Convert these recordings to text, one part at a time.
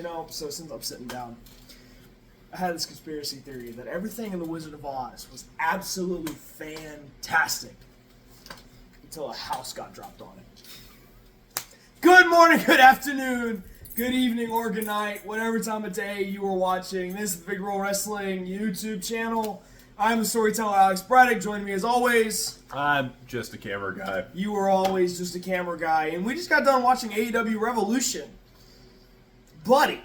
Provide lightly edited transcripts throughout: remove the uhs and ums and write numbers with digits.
So since I'm sitting down, I had this conspiracy theory that everything in The Wizard of Oz was absolutely fantastic until a house got dropped on it. Good morning, good afternoon, good evening, or good night, whatever time of day you are watching. This is the Big Roll Wrestling YouTube channel. I'm the storyteller Alex Braddock. Joining me as always, I'm just a camera guy. You are always just a camera guy. And we just got done watching AEW Revolution. Buddy,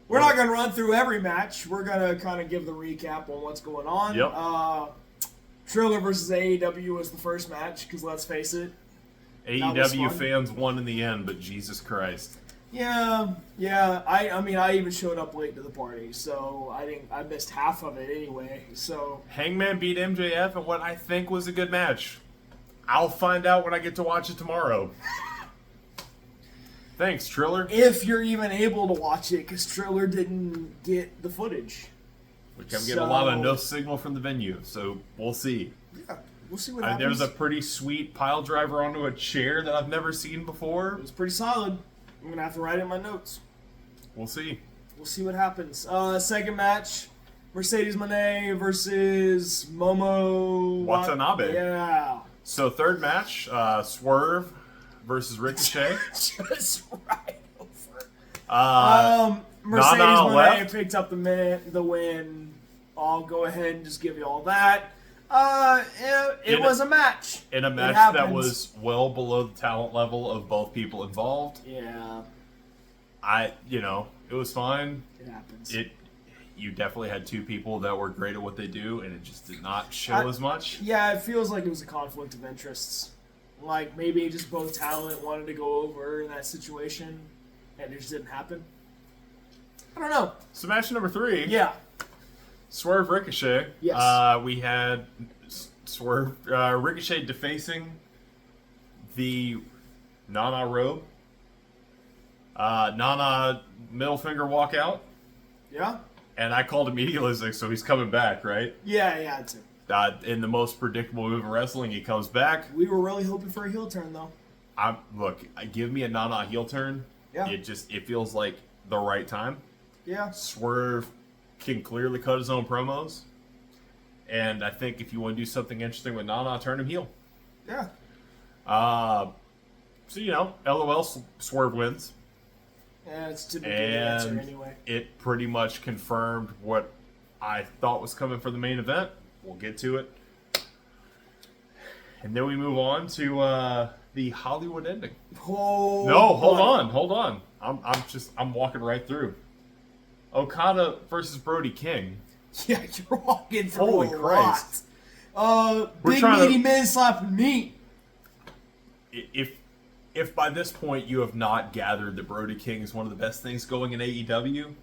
we're not going to run through every match. We're going to kind of give the recap on what's going on. Yep. Triller versus AEW was the first match, because let's face it, AEW fans won in the end, but Jesus Christ. Yeah. I mean, I even showed up late to the party, so I missed half of it anyway. So Hangman beat MJF in what I think was a good match. I'll find out when I get to watch it tomorrow. Thanks, Triller. If you're even able to watch it, because Triller didn't get the footage. Which I'm getting a lot of no signal from the venue, so we'll see. Yeah, we'll see what happens. There's a pretty sweet pile driver onto a chair that I've never seen before. It was pretty solid. I'm going to have to write it in my notes. We'll see. We'll see what happens. Second match, Mercedes Moné versus Momo Watanabe. Yeah. So third match, Swerve versus Ricochet. Just right over. Mercedes Moné picked up the win. I'll go ahead and just give you all that. It was a match. In a match that was well below the talent level of both people involved. Yeah. It was fine. It happens. You definitely had two people that were great at what they do, and it just did not show as much. Yeah, it feels like it was a conflict of interests. Like, maybe just both talent wanted to go over in that situation, and it just didn't happen. I don't know. So match number 3. Yeah. Swerve Ricochet. Yes. We had Swerve Ricochet defacing the Nana robe. Nana middle finger walkout. Yeah. And I called immediately, so he's coming back, right? Yeah, yeah, too. In the most predictable move in wrestling, he comes back. We were really hoping for a heel turn, though. Look, give me a Nana heel turn. Yeah. It feels like the right time. Yeah. Swerve can clearly cut his own promos. And I think if you want to do something interesting with Nana, turn him heel. Yeah. So, LOL, Swerve wins. Yeah, it's typically the answer anyway. It pretty much confirmed what I thought was coming for the main event. We'll get to it. And then we move on to the Hollywood ending. Oh, no, hold on. I'm walking right through. Okada versus Brody King. Yeah, you're walking through Holy a Christ. lot. Big meaty men slapping meat. If by this point you have not gathered that Brody King is one of the best things going in AEW,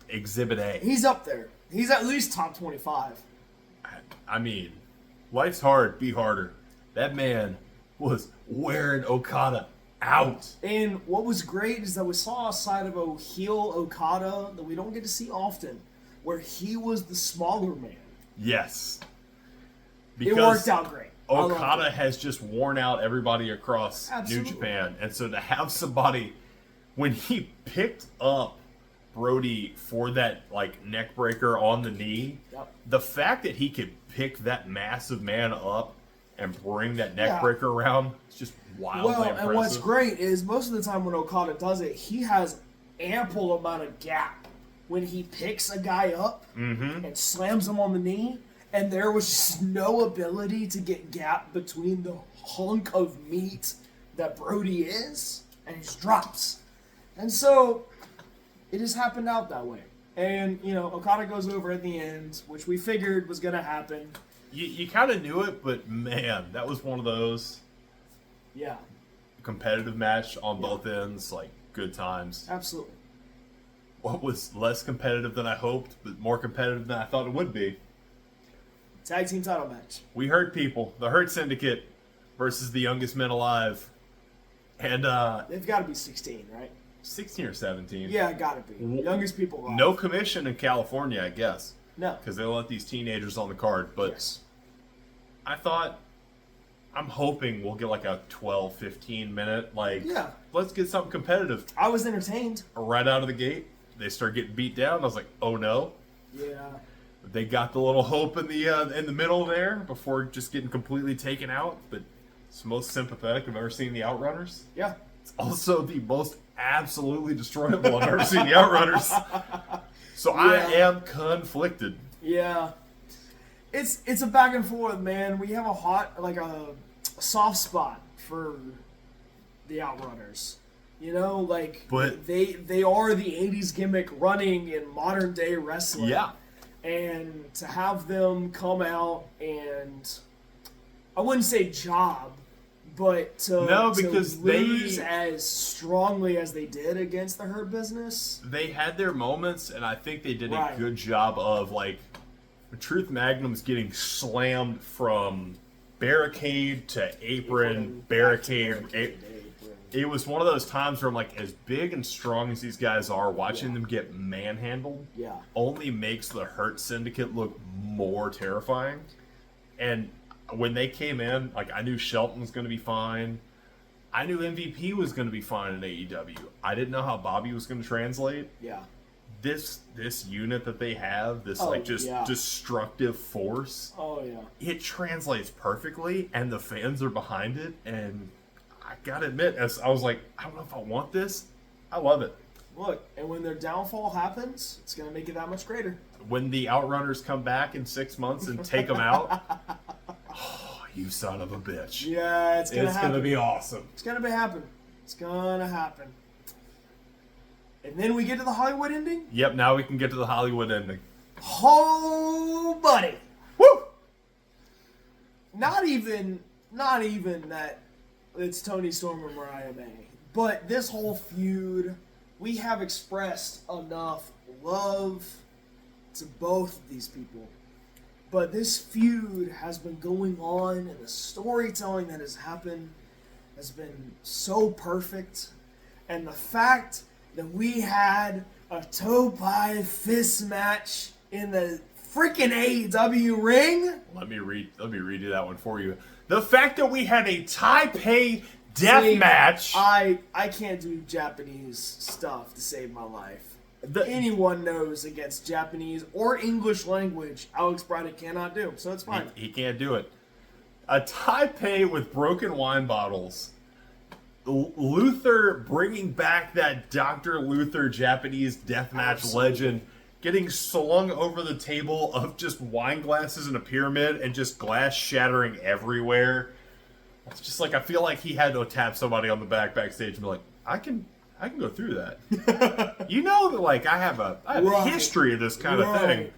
Exhibit A. He's up there. He's at least top 25. I mean, life's hard, be harder. That man was wearing Okada out. And what was great is that we saw a side of a heel Okada that we don't get to see often, where he was the smaller man. Yes. It worked out great. Okada has just worn out everybody across Absolutely. New Japan. And so to have somebody, when he picked up Brody for that neck breaker on the knee, yep. The fact that he could pick that massive man up and bring that neck breaker around, it's just wildly impressive. And what's great is most of the time when Okada does it, he has ample amount of gap when he picks a guy up and slams him on the knee. And there was just no ability to get gap between the hunk of meat that Brody is, and he just drops. And so, it just happened out that way. And, Okada goes over at the end, which we figured was going to happen. You kind of knew it, but man, that was one of those competitive match on both ends, good times. Absolutely. What was less competitive than I hoped, but more competitive than I thought it would be. Tag team title match. We hurt people. The Hurt Syndicate versus the youngest men alive. And they've got to be 16, right? 16 or 17. Yeah, got to be. Youngest people alive. No commission in California, I guess. No. Because they let these teenagers on the card. But yes. I thought I'm hoping we'll get like a 12, 15 minute, like, Yeah. let's get something competitive. I was entertained. Right out of the gate, they start getting beat down. I was like, oh no. Yeah. They got the little hope in the middle there before just getting completely taken out. But it's the most sympathetic I've ever seen the Outrunners. Yeah. It's also the most absolutely destroyable I've ever seen the Outrunners. So I am conflicted. Yeah. It's a back and forth, man. We have a soft spot for the Outrunners. You know, like, But they are the 80s gimmick running in modern day wrestling. yeah. And to have them come out and, I wouldn't say job, but to lose as strongly as they did against the Hurt Business. They had their moments, and I think they did a Right. good job of, like, Truth Magnum's getting slammed from barricade to apron, barricade. It was one of those times where I'm like, as big and strong as these guys are, watching them get manhandled only makes the Hurt Syndicate look more terrifying. And when they came in, like, I knew Shelton was going to be fine. I knew MVP was going to be fine in AEW. I didn't know how Bobby was going to translate. Yeah. This unit that they have, this destructive force. Oh yeah. It translates perfectly, and the fans are behind it. And I gotta admit, as I was like, I don't know if I want this. I love it. Look, and when their downfall happens, it's gonna make it that much greater. When the Outrunners come back in 6 months and take them out, oh, you son of a bitch! Yeah, it's gonna happen. Gonna be awesome. It's gonna happen. It's gonna happen. And then we get to the Hollywood ending? Yep, now we can get to the Hollywood ending. Oh, buddy. Woo! Not even that it's Tony Storm or Mariah May. But this whole feud, we have expressed enough love to both of these people. But this feud has been going on, and the storytelling that has happened has been so perfect. And the fact that we had a toe-pie fist match in the freaking AEW ring. Let me redo that one for you. The fact that we had a Taipei death match. I can't do Japanese stuff to save my life. Anyone knows against Japanese or English language, Alex Braddock cannot do, so it's fine. He can't do it. A Taipei with broken wine bottles. Luther bringing back that Dr. Luther Japanese deathmatch legend, getting slung over the table of just wine glasses in a pyramid and just glass shattering everywhere. It's just like, I feel like he had to tap somebody on the backstage and be like, I can go through that. You know that, like, I have a history of this kind of thing.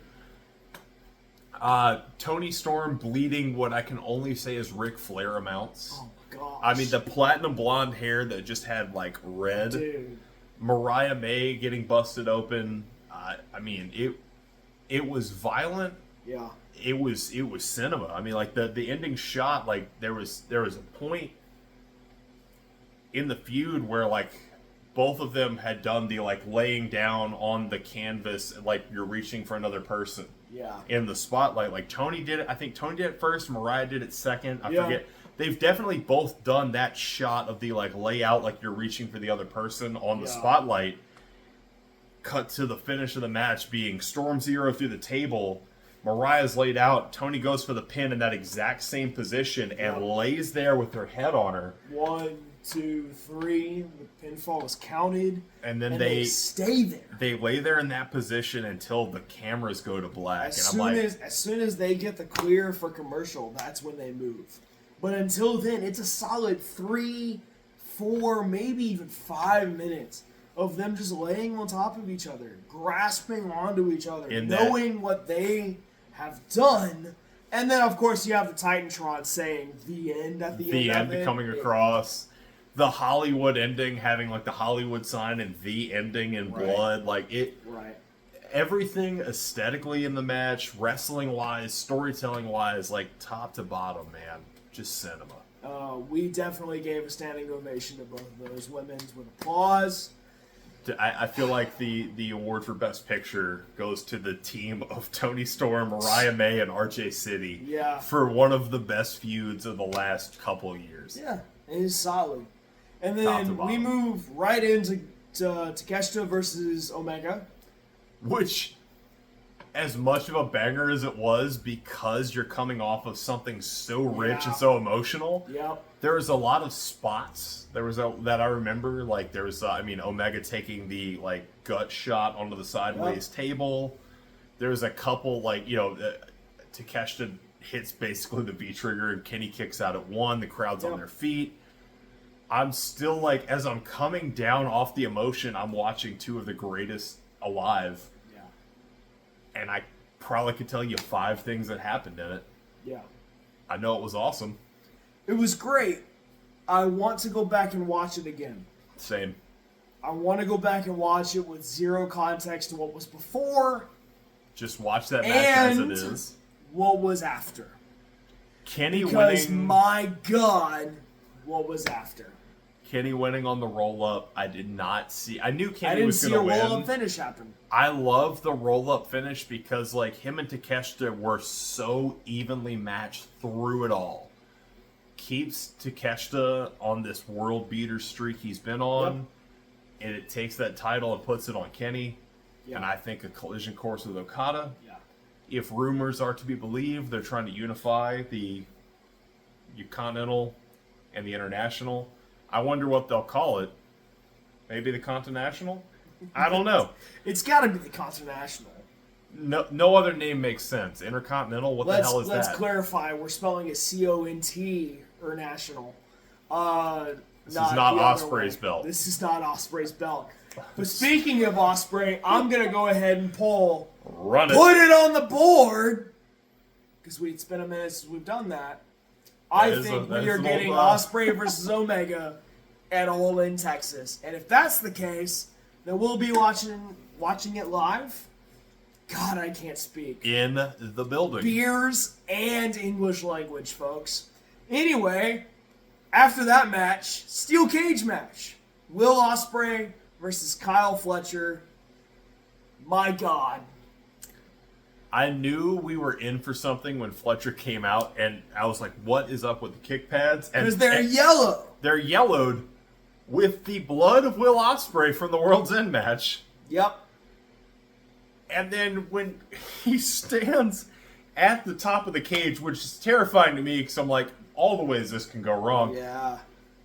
Tony Storm bleeding what I can only say is Ric Flair amounts. Oh my gosh. I mean, the platinum blonde hair that just had, like, red. Dude. Mariah May getting busted open. I mean, it was violent. Yeah. It was cinema. I mean, like, the ending shot, like, there was a point in the feud where, like, both of them had done the, like, laying down on the canvas, like you're reaching for another person. Yeah. In the spotlight. Like, Tony did it. I think Tony did it first. Mariah did it second. I forget. They've definitely both done that shot of the, like, layout, like you're reaching for the other person on the spotlight. Cut to the finish of the match being Storm Zero through the table. Mariah's laid out. Tony goes for the pin in that exact same position and lays there with her head on her. 1, 2, 3. The pinfall is counted. And then they stay there. They lay there in that position until the cameras go to black. As soon as they get the clear for commercial, that's when they move. But until then, it's a solid 3, 4, maybe even 5 minutes of them just laying on top of each other, grasping onto each other, knowing what they have done. And then, of course, you have the Titantron saying the end at the end. The end coming across. The Hollywood ending, having, like, the Hollywood sign and the ending in blood. Like, it. Right. Everything aesthetically in the match, wrestling-wise, storytelling-wise, like, top to bottom, man. Just cinema. We definitely gave a standing ovation to both of those women with applause. I feel like the award for Best Picture goes to the team of Toni Storm, Mariah May, and RJ City. Yeah. For one of the best feuds of the last couple of years. Yeah, it is solid. And then we move right into Takeshita versus Omega. Which, as much of a banger as it was, because you're coming off of something so rich and so emotional, there was a lot of spots. There was that I remember, like there was, Omega taking the like gut shot onto the sideways table. There was a couple Takeshita hits basically the V trigger and Kenny kicks out at one. The crowd's on their feet. I'm still like, as I'm coming down off the emotion, I'm watching two of the greatest alive. Yeah. And I probably could tell you 5 things that happened in it. Yeah. I know it was awesome. It was great. I want to go back and watch it again. Same. I want to go back and watch it with zero context to what was before. Just watch that match as it is. What was after. Kenny winning. Because my God, what was after. Kenny winning on the roll-up, I did not see. I knew Kenny was going to win. I didn't see a roll-up finish happen. I love the roll-up finish because, like, him and Takeshita were so evenly matched through it all. Keeps Takeshita on this world beater streak he's been on, and it takes that title and puts it on Kenny. And I think a collision course with Okada. If rumors are to be believed, they're trying to unify the Continental and the International. I wonder what they'll call it. Maybe the Continental? I don't know. It's got to be the Continental. No other name makes sense. Intercontinental? What the hell is that? Let's clarify. We're spelling it C-O-N-T or national. This is not Ospreay's belt. This is not Ospreay's belt. But speaking of Ospreay, I'm going to go ahead and put it on the board, because it's been a minute since we've done that. I think we are getting Ospreay versus Omega at All In Texas. And if that's the case, then we'll be watching it live. God, I can't speak. In the building. Beers and English language, folks. Anyway, after that match, steel cage match. Will Ospreay versus Kyle Fletcher. My God. I knew we were in for something when Fletcher came out, and I was like, what is up with the kick pads? Because they're yellow. They're yellowed with the blood of Will Ospreay from the World's End match. Yep. And then when he stands at the top of the cage, which is terrifying to me because I'm like, all the ways this can go wrong. Yeah.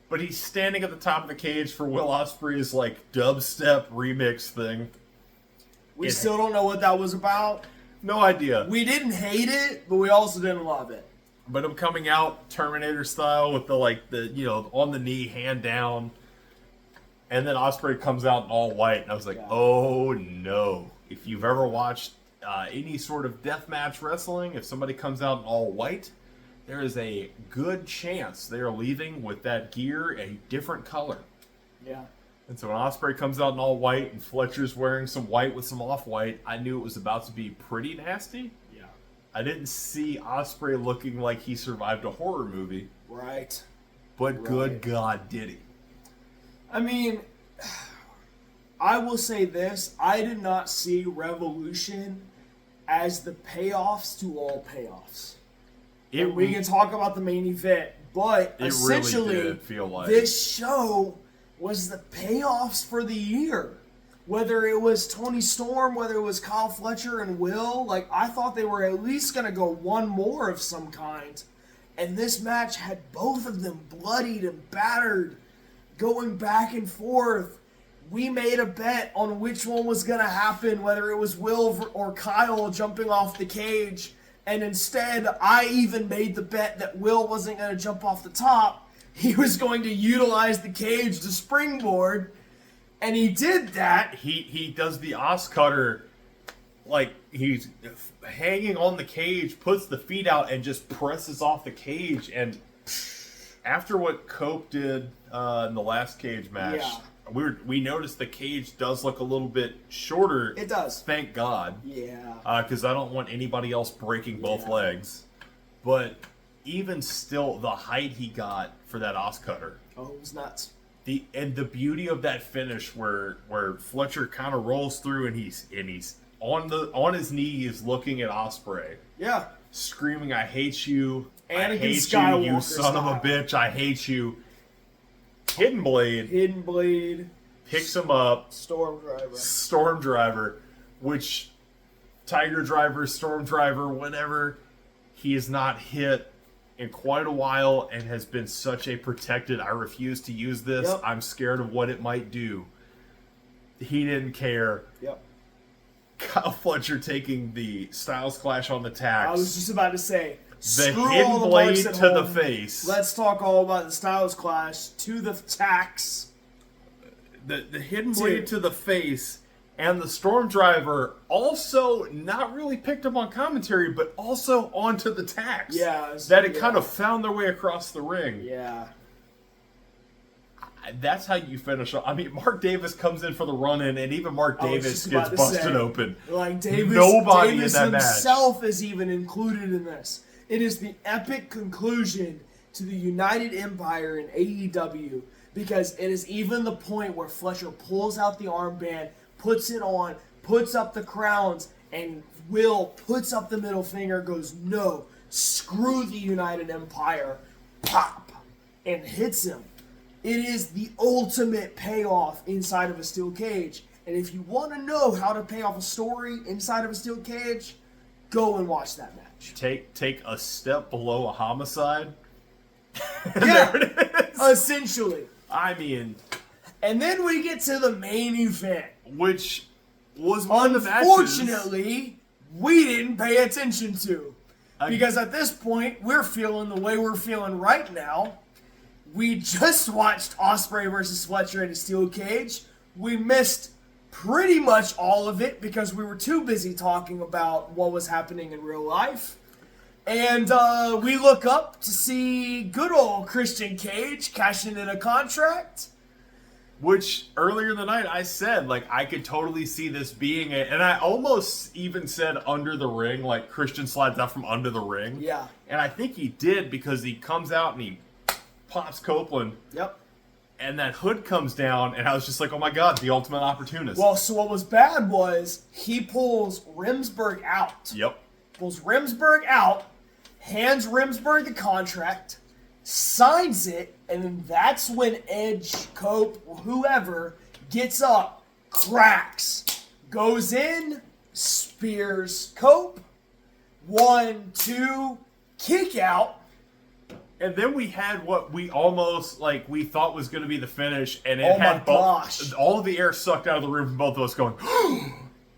But he's standing at the top of the cage for Will Ospreay's like dubstep remix thing. We still don't know what that was about. No idea. We didn't hate it, but we also didn't love it. But him coming out Terminator style with the on the knee, hand down. And then Ospreay comes out in all white, and I was like, oh no. If you've ever watched any sort of deathmatch wrestling, if somebody comes out in all white, there is a good chance they are leaving with that gear a different color. Yeah. And so when Ospreay comes out in all white and Fletcher's wearing some white with some off-white, I knew it was about to be pretty nasty. Yeah. I didn't see Ospreay looking like he survived a horror movie. Right. But good God, did he. I mean, I will say this. I did not see Revolution as the payoffs to all payoffs. We can talk about the main event, but essentially, really did feel like this show was the payoffs for the year. Whether it was Toni Storm, whether it was Kyle Fletcher and Will, I thought they were at least going to go one more of some kind. And this match had both of them bloodied and battered, going back and forth. We made a bet on which one was going to happen, whether it was Will or Kyle jumping off the cage. And instead, I even made the bet that Will wasn't going to jump off the top. He was going to utilize the cage to springboard. And he did that. He does the Os Cutter, like he's hanging on the cage, puts the feet out, and just presses off the cage. And after what Cope did in the last cage match, we noticed the cage does look a little bit shorter. It does. Thank God. Yeah. Because I don't want anybody else breaking both legs. But even still, the height he got for that Os Cutter. Oh, it was nuts. the beauty of that finish where Fletcher kind of rolls through and he's on his knees looking at Ospreay. Yeah. Screaming, "I hate you. Anakin I hate Skywalker you, you son of a bitch. I hate you." Hidden Blade picks him up. Storm Driver, which Tiger Driver, Storm Driver, whatever, he is not hit in quite a while and has been such a protected, I refuse to use this. Yep. I'm scared of what it might do. He didn't care. Yep. Kyle Fletcher taking the Styles Clash on the tacks. I was just about to say, the Hidden Blade to the face. Let's talk all about the Styles Clash to the tacks. The Hidden Blade to the face, and the Storm Driver also not really picked up on commentary, but also onto the tacks. Yeah. It kind of found their way across the ring. Yeah. That's how you finish. I mean, Mark Davis comes in for the run-in, and even Mark Davis gets busted open. Like Davis himself is even included in this. It is the epic conclusion to the United Empire in AEW, because it is even the point where Fletcher pulls out the armband, puts it on, puts up the crowns, and Will puts up the middle finger, goes, "No, screw the United Empire," pop, and hits him. It is the ultimate payoff inside of a steel cage. And if you want to know how to pay off a story inside of a steel cage, go and watch that match. Take a step below a homicide. Yeah, there it is. Essentially. I mean... And then we get to the main event. Which was one of the matches... Unfortunately, we didn't pay attention to. Because at this point, we're feeling the way we're feeling right now. We just watched Ospreay versus Fletcher in a steel cage. We missed pretty much all of it because we were too busy talking about what was happening in real life. And we look up to see good old Christian Cage cashing in a contract. Which, earlier in the night, I said, like, I could totally see this being it. And I almost even said under the ring, like, Christian slides out from under the ring. Yeah. And I think he did because he comes out and he pops Copeland. Yep. And that hood comes down, and I was just like, oh my god, the ultimate opportunist. Well, so what was bad was he pulls Remsburg out. Yep. Pulls Remsburg out, hands Remsburg the contract, signs it, and then that's when Edge, Cope, whoever, gets up, cracks, goes in, spears Cope, 1, 2, kick out. And then we had what we almost, like, we thought was going to be the finish, and it had all of the air sucked out of the room from both of us going,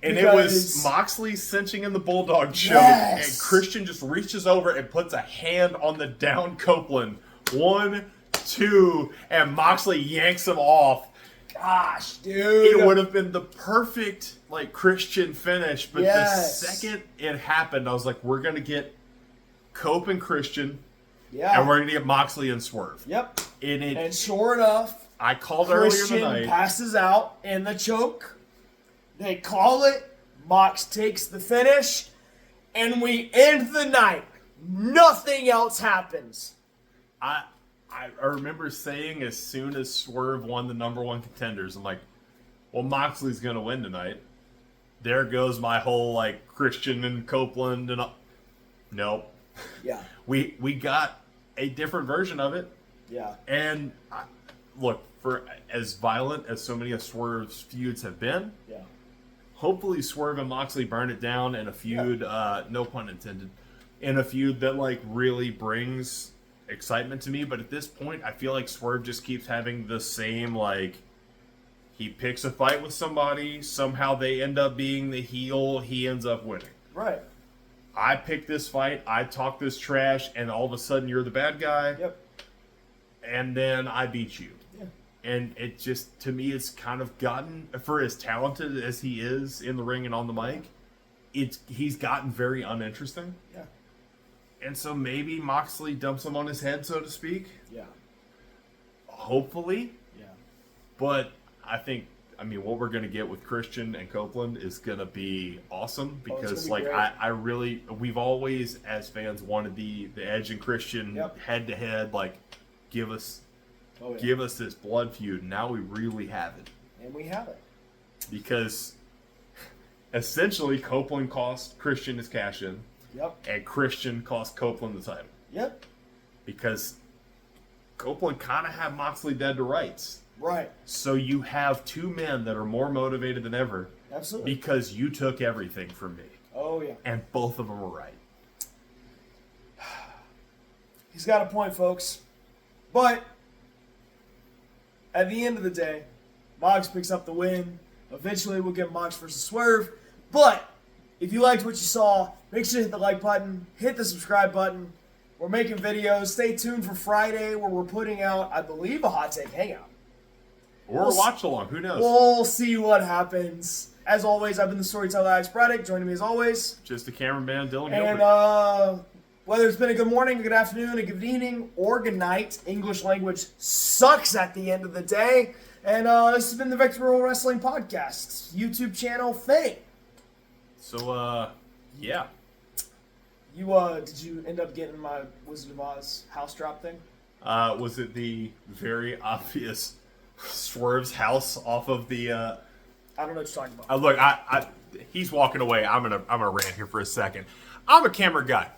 and it was Moxley cinching in the Bulldog choke, and Christian just reaches over and puts a hand on the down Copeland. 1, 2, and Moxley yanks him off. Gosh, dude. It would have been the perfect, like, Christian finish, but the second it happened, I was like, we're going to get Cope and Christian. Yeah. And we're going to get Moxley and Swerve. Yep. And sure enough, I called earlier in the night. Christian passes out in the choke. They call it. Mox takes the finish. And we end the night. Nothing else happens. I remember saying as soon as Swerve won the number 1 contenders, I'm like, well, Moxley's going to win tonight. There goes my whole, like, Christian and Copeland and nope. Yeah. We got a different version of it. Yeah. And look, for as violent as so many of Swerve's feuds have been, hopefully Swerve and Moxley burn it down in a feud, no pun intended, in a feud that, like, really brings excitement to me. But at this point, I feel like Swerve just keeps having the same, like, he picks a fight with somebody, somehow they end up being the heel, he ends up winning. Right. I picked this fight, I talk this trash, and all of a sudden you're the bad guy. Yep. And then I beat you. Yeah. And it just, to me, it's kind of gotten, for as talented as he is in the ring and on the mic, he's gotten very uninteresting. Yeah. And so maybe Moxley dumps him on his head, so to speak. Yeah. Hopefully. Yeah. But I think, I mean, what we're going to get with Christian and Copeland is going to be awesome because, like, I really, we've always, as fans, wanted the Edge and Christian head-to-head, like, give us give us this blood feud. Now we really have it. And we have it. Because essentially Copeland cost Christian his cash in. Yep. And Christian cost Copeland the title. Yep. Because Copeland kind of had Moxley dead to rights. Right. So you have two men that are more motivated than ever. Absolutely. Because you took everything from me. Oh, yeah. And both of them were right. He's got a point, folks. But at the end of the day, Mox picks up the win. Eventually, we'll get Mox versus Swerve. But if you liked what you saw, make sure to hit the like button, hit the subscribe button. We're making videos. Stay tuned for Friday where we're putting out, I believe, a Hot Take Hangout. Or a watch along. Who knows? We'll see what happens. As always, I've been the storyteller, Alex Braddock. Joining me as always. Just the cameraman, Dylan And Gilbert. whether it's been a good morning, a good afternoon, a good evening, or good night, English language sucks at the end of the day. And this has been the Victor Pro Wrestling Podcast YouTube channel thing. So, yeah. Did you end up getting my Wizard of Oz house drop thing? Was it the very obvious Swerve's house off of the? I don't know what you're talking about. Look, he's walking away. I'm gonna rant here for a second. I'm a camera guy.